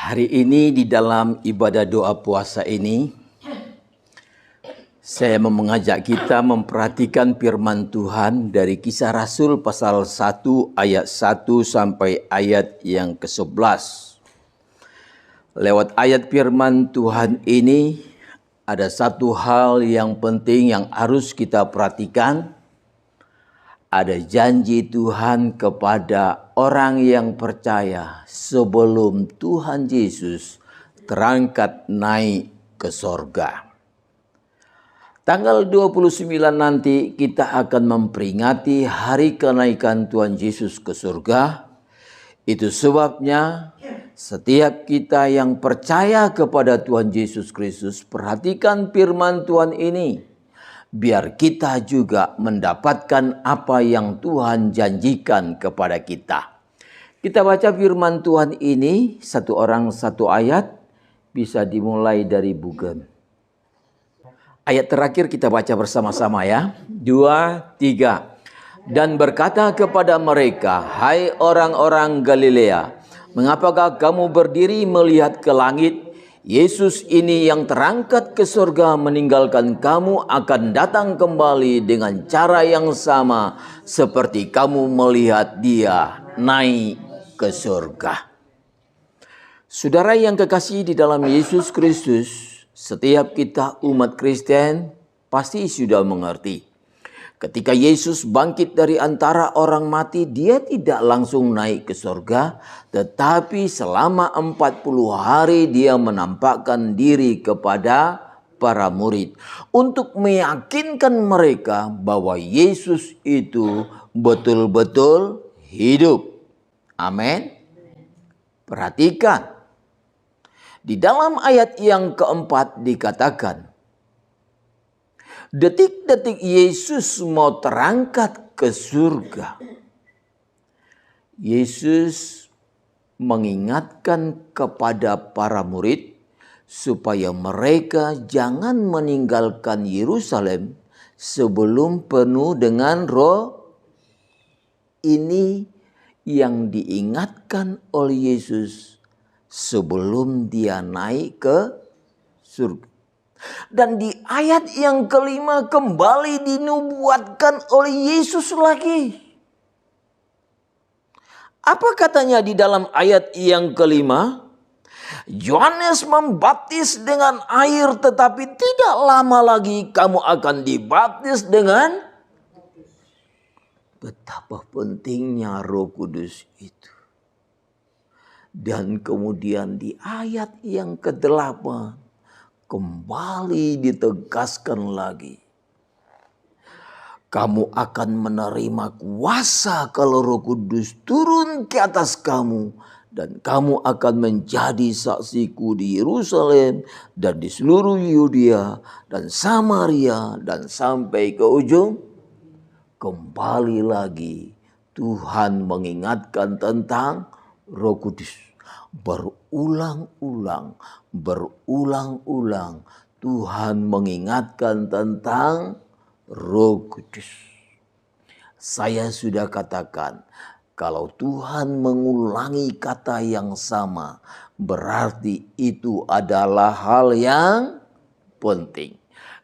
Hari ini di dalam ibadah doa puasa ini, saya mau mengajak kita memperhatikan firman Tuhan dari Kisah Rasul pasal 1 ayat 1 sampai ayat yang ke-11. Lewat ayat firman Tuhan ini, ada satu hal yang penting yang harus kita perhatikan. Ada janji Tuhan kepada orang yang percaya sebelum Tuhan Yesus terangkat naik ke sorga. Tanggal 29 nanti kita akan memperingati hari kenaikan Tuhan Yesus ke surga. Itu sebabnya setiap kita yang percaya kepada Tuhan Yesus Kristus, perhatikan firman Tuhan ini, biar kita juga mendapatkan apa yang Tuhan janjikan kepada kita. Kita baca firman Tuhan ini, satu orang satu ayat, bisa dimulai dari Bugen. Ayat terakhir kita baca bersama-sama ya. 2, 3. Dan berkata kepada mereka, hai orang-orang Galilea, mengapakah kamu berdiri melihat ke langit? Yesus ini yang terangkat ke surga meninggalkan kamu akan datang kembali dengan cara yang sama seperti kamu melihat dia naik ke surga. Saudara yang kekasih di dalam Yesus Kristus, setiap kita umat Kristen pasti sudah mengerti. Ketika Yesus bangkit dari antara orang mati, dia tidak langsung naik ke surga, tetapi selama 40 hari dia menampakkan diri kepada para murid untuk meyakinkan mereka bahwa Yesus itu betul-betul hidup. Amin. Perhatikan, di dalam ayat yang keempat dikatakan, detik-detik Yesus mau terangkat ke surga, Yesus mengingatkan kepada para murid supaya mereka jangan meninggalkan Yerusalem sebelum penuh dengan Roh. Ini yang diingatkan oleh Yesus sebelum dia naik ke surga. Dan di ayat yang kelima kembali dinubuatkan oleh Yesus lagi. Apa katanya di dalam ayat yang kelima? Yohanes membaptis dengan air, tetapi tidak lama lagi kamu akan dibaptis dengan. Betapa pentingnya Roh Kudus itu. Dan kemudian di ayat yang ke-8 kembali ditegaskan lagi. Kamu akan menerima kuasa kalau Roh Kudus turun ke atas kamu. Dan kamu akan menjadi saksiku di Yerusalem dan di seluruh Yudea dan Samaria dan sampai ke ujung. Kembali lagi Tuhan mengingatkan tentang Roh Kudus. Berulang-ulang Tuhan mengingatkan tentang Roh Kudus. Saya sudah katakan, kalau Tuhan mengulangi kata yang sama, berarti itu adalah hal yang penting.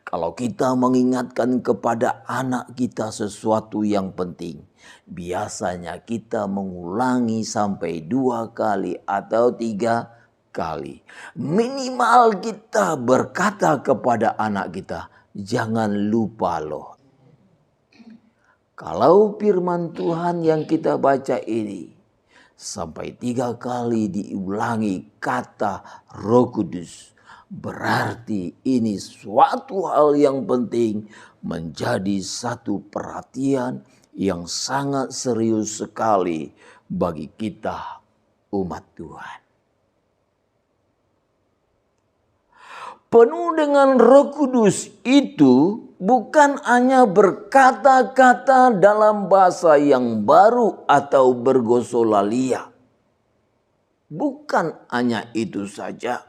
Kalau kita mengingatkan kepada anak kita sesuatu yang penting, biasanya kita mengulangi sampai 2 kali atau 3 kali. Minimal kita berkata kepada anak kita, jangan lupa loh. Kalau firman Tuhan yang kita baca ini sampai 3 kali diulangi kata Roh Kudus, berarti ini suatu hal yang penting, menjadi satu perhatian yang sangat serius sekali bagi kita umat Tuhan. Penuh dengan Roh Kudus itu bukan hanya berkata-kata dalam bahasa yang baru atau bergosolalia. Bukan hanya itu saja.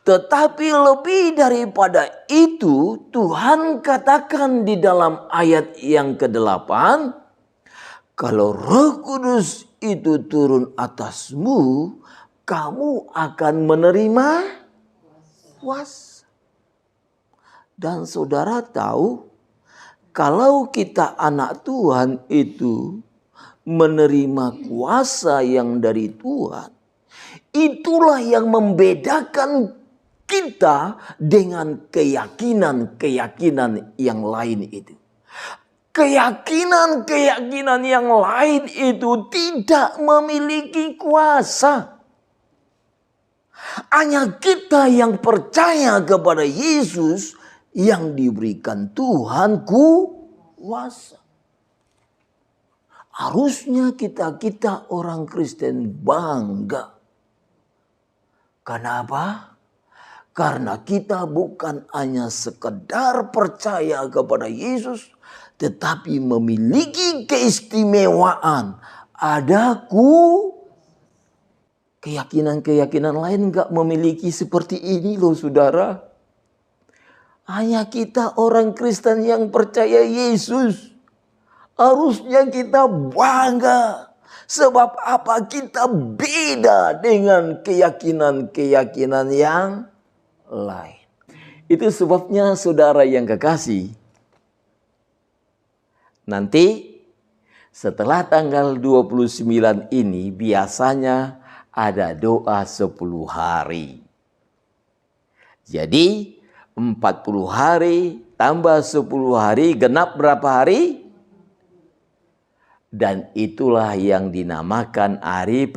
Tetapi lebih daripada itu, Tuhan katakan di dalam ayat yang ke-8, kalau Roh Kudus itu turun atasmu, kamu akan menerima kuasa. Dan saudara tahu, kalau kita anak Tuhan itu menerima kuasa yang dari Tuhan, itulah yang membedakan kita dengan keyakinan-keyakinan yang lain itu. Keyakinan-keyakinan yang lain itu tidak memiliki kuasa. Hanya kita yang percaya kepada Yesus yang diberikan Tuhan kuasa. Harusnya kita orang Kristen bangga. Kenapa? Karena kita bukan hanya sekedar percaya kepada Yesus, tetapi memiliki keistimewaan. Ada keyakinan-keyakinan lain enggak memiliki seperti ini loh saudara. Hanya kita orang Kristen yang percaya Yesus. Harusnya kita bangga. Sebab apa? Kita beda dengan keyakinan-keyakinan yang lain. Itu sebabnya saudara yang kekasih. Nanti setelah tanggal 29 ini biasanya ada doa 10 hari. Jadi 40 hari tambah 10 hari genap berapa hari? Dan itulah yang dinamakan hari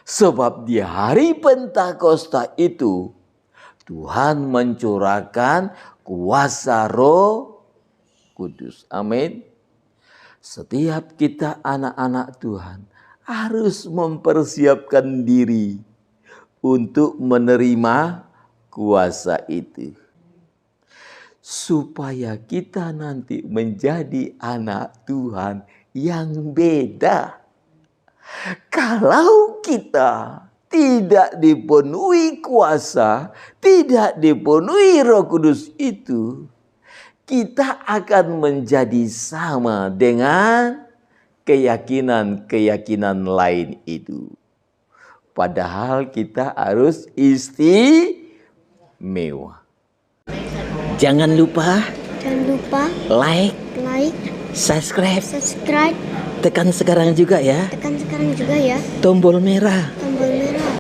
Sebab di hari Pentakosta itu Tuhan mencurahkan kuasa Roh Kudus. Amin. Setiap kita anak-anak Tuhan harus mempersiapkan diri untuk menerima kuasa itu. Supaya kita nanti menjadi anak Tuhan yang beda. Kalau kita tidak dipenuhi kuasa, tidak dipenuhi Roh Kudus itu, kita akan menjadi sama dengan keyakinan-keyakinan lain itu. Padahal kita harus istimewa. Jangan lupa like, subscribe. Tekan sekarang juga ya. Tombol merah.